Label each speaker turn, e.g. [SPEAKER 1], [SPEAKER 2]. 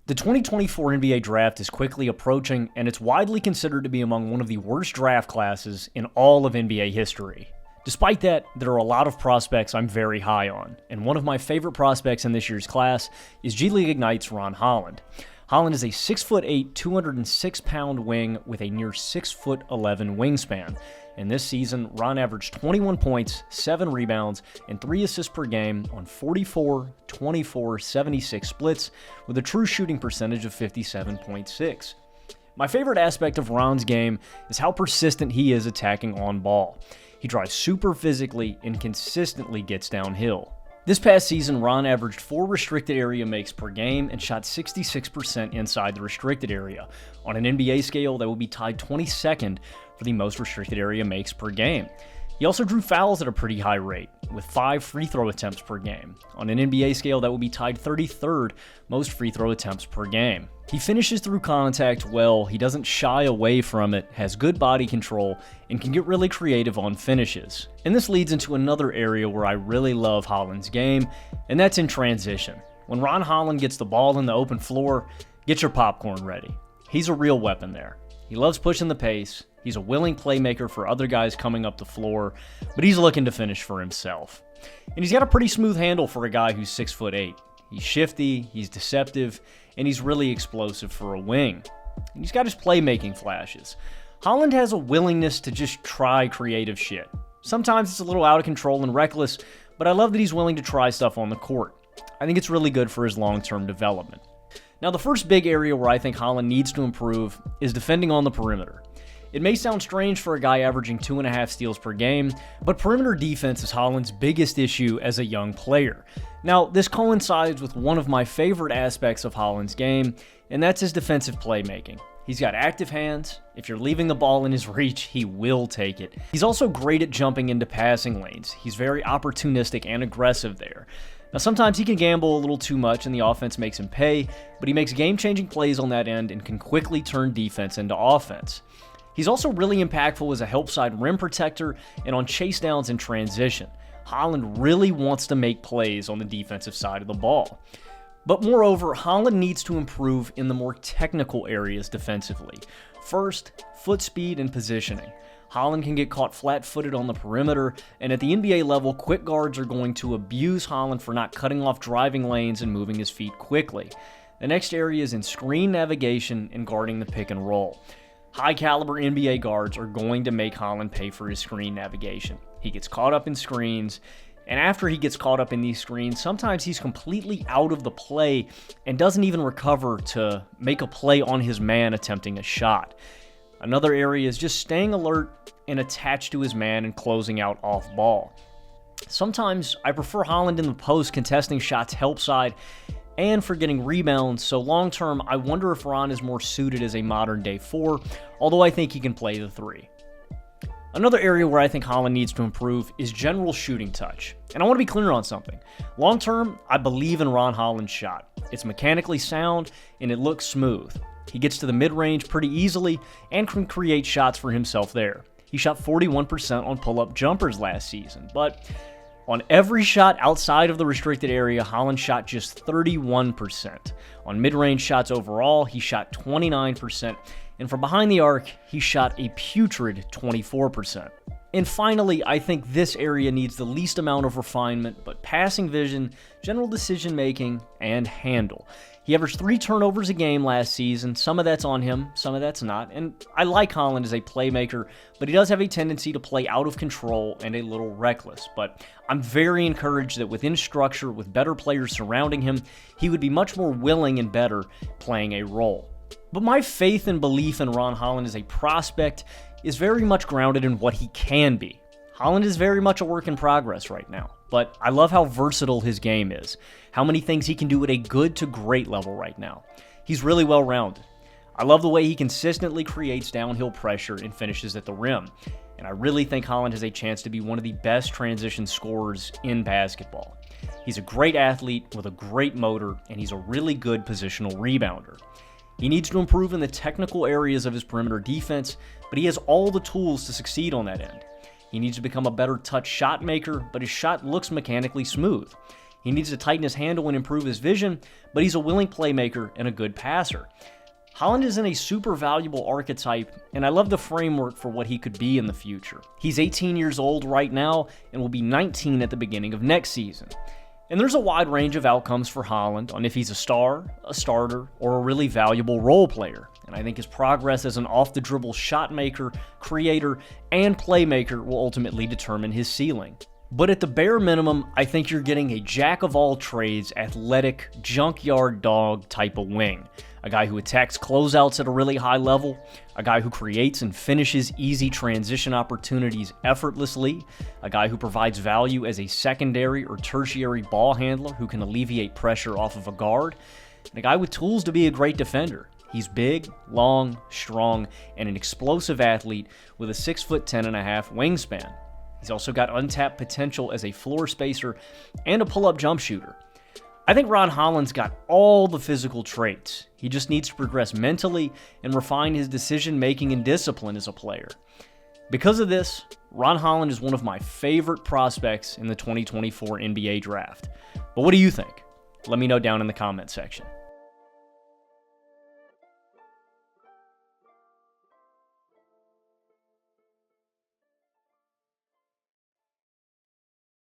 [SPEAKER 1] The 2024 NBA draft is quickly approaching, and it's widely considered to be among one of the worst draft classes in all of NBA history. Despite that, there are a lot of prospects I'm very high on, and one of my favorite prospects in this year's class is G League Ignite's Ron Holland. Holland is a 6'8", 206-pound wing with a near 6'11" wingspan. And this season, Ron averaged 21 points, 7 rebounds, and 3 assists per game on 44, 24, 76 splits with a true shooting percentage of 57.6. My favorite aspect of Ron's game is how persistent he is attacking on ball. He drives super physically and consistently gets downhill. This past season, Ron averaged 4 restricted area makes per game and shot 66% inside the restricted area. On an NBA scale, that would be tied 22nd for the most restricted area makes per game. He also drew fouls at a pretty high rate, with 5 free throw attempts per game. On an NBA scale, that would be tied 33rd most free throw attempts per game. He finishes through contact well, he doesn't shy away from it, has good body control, and can get really creative on finishes. And this leads into another area where I really love Holland's game, and that's in transition. When Ron Holland gets the ball in the open floor, get your popcorn ready. He's a real weapon there. He loves pushing the pace, he's a willing playmaker for other guys coming up the floor, but he's looking to finish for himself. And he's got a pretty smooth handle for a guy who's 6'8". He's shifty, he's deceptive, and he's really explosive for a wing. And he's got his playmaking flashes. Holland has a willingness to just try creative shit. Sometimes it's a little out of control and reckless, but I love that he's willing to try stuff on the court. I think it's really good for his long-term development. Now, the first big area where I think Holland needs to improve is defending on the perimeter. It may sound strange for a guy averaging 2.5 steals per game, but perimeter defense is Holland's biggest issue as a young player. Now, this coincides with one of my favorite aspects of Holland's game, and that's his defensive playmaking. He's got active hands. If you're leaving the ball in his reach, he will take it. He's also great at jumping into passing lanes. He's very opportunistic and aggressive there. Now, sometimes he can gamble a little too much and the offense makes him pay, but he makes game-changing plays on that end and can quickly turn defense into offense. He's also really impactful as a help-side rim protector and on chase downs and transition. Holland really wants to make plays on the defensive side of the ball. But moreover, Holland needs to improve in the more technical areas defensively. First, foot speed and positioning. Holland can get caught flat-footed on the perimeter, and at the NBA level, quick guards are going to abuse Holland for not cutting off driving lanes and moving his feet quickly. The next area is in screen navigation and guarding the pick and roll. High-caliber NBA guards are going to make Holland pay for his screen navigation. He gets caught up in screens, and after he gets caught up in these screens, sometimes he's completely out of the play and doesn't even recover to make a play on his man attempting a shot. Another area is just staying alert and attached to his man and closing out off ball. Sometimes I prefer Holland in the post contesting shots help side and for getting rebounds, so long term I wonder if Ron is more suited as a modern day 4, although I think he can play the 3. Another area where I think Holland needs to improve is general shooting touch. And I want to be clear on something. Long term, I believe in Ron Holland's shot. It's mechanically sound and it looks smooth. He gets to the mid-range pretty easily and can create shots for himself there. He shot 41% on pull-up jumpers last season, but on every shot outside of the restricted area, Holland shot just 31%. On mid-range shots overall, he shot 29%, and from behind the arc, he shot a putrid 24%. And finally, I think this area needs the least amount of refinement, but passing vision, general decision-making, and handle. He averaged 3 turnovers a game last season. Some of that's on him, some of that's not. And I like Holland as a playmaker, but he does have a tendency to play out of control and a little reckless. But I'm very encouraged that within structure, with better players surrounding him, he would be much more willing and better playing a role. But my faith and belief in Ron Holland as a prospect is very much grounded in what he can be. Holland is very much a work in progress right now, but I love how versatile his game is, how many things he can do at a good to great level right now. He's really well-rounded. I love the way he consistently creates downhill pressure and finishes at the rim, and I really think Holland has a chance to be one of the best transition scorers in basketball. He's a great athlete with a great motor, and he's a really good positional rebounder. He needs to improve in the technical areas of his perimeter defense, but he has all the tools to succeed on that end. He needs to become a better touch shot maker, but his shot looks mechanically smooth. He needs to tighten his handle and improve his vision, but he's a willing playmaker and a good passer. Holland is in a super valuable archetype, and I love the framework for what he could be in the future. He's 18 years old right now and will be 19 at the beginning of next season. And there's a wide range of outcomes for Holland on if he's a star, a starter, or a really valuable role player. And I think his progress as an off-the-dribble shot maker, creator, and playmaker will ultimately determine his ceiling. But at the bare minimum, I think you're getting a jack-of-all-trades, athletic, junkyard dog type of wing. A guy who attacks closeouts at a really high level, a guy who creates and finishes easy transition opportunities effortlessly, a guy who provides value as a secondary or tertiary ball handler who can alleviate pressure off of a guard, and a guy with tools to be a great defender. He's big, long, strong, and an explosive athlete with a 6'10.5" wingspan. He's also got untapped potential as a floor spacer and a pull-up jump shooter. I think Ron Holland's got all the physical traits. He just needs to progress mentally and refine his decision-making and discipline as a player. Because of this, Ron Holland is one of my favorite prospects in the 2024 NBA draft. But what do you think? Let me know down in the comment section.